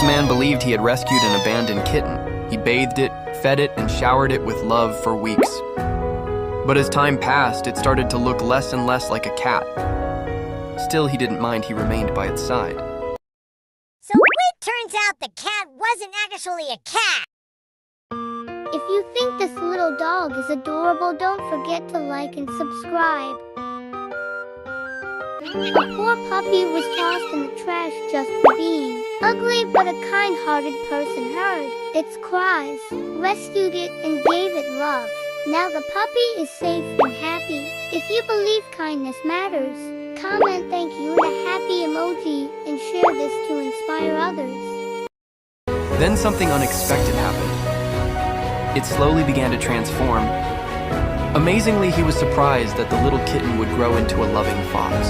man believed he had rescued an abandoned kitten. He bathed it, fed it, and showered it with love for weeks. But as time passed, it started to look less and less like a cat. Still, he didn't mind. He remained by its side. So it turns out the cat wasn't actually a cat. If you think this little dog is adorable, don't forget to like and subscribe. A poor puppy was tossed in the trash just for being ugly, but a kind-hearted person heard its cries, rescued it, and gave it love. Now the puppy is safe and happy. If you believe kindness matters, comment thank you and a happy emoji and share this to inspire others. Then something unexpected happened. It slowly began to transform. Amazingly, he was surprised that the little kitten would grow into a loving fox.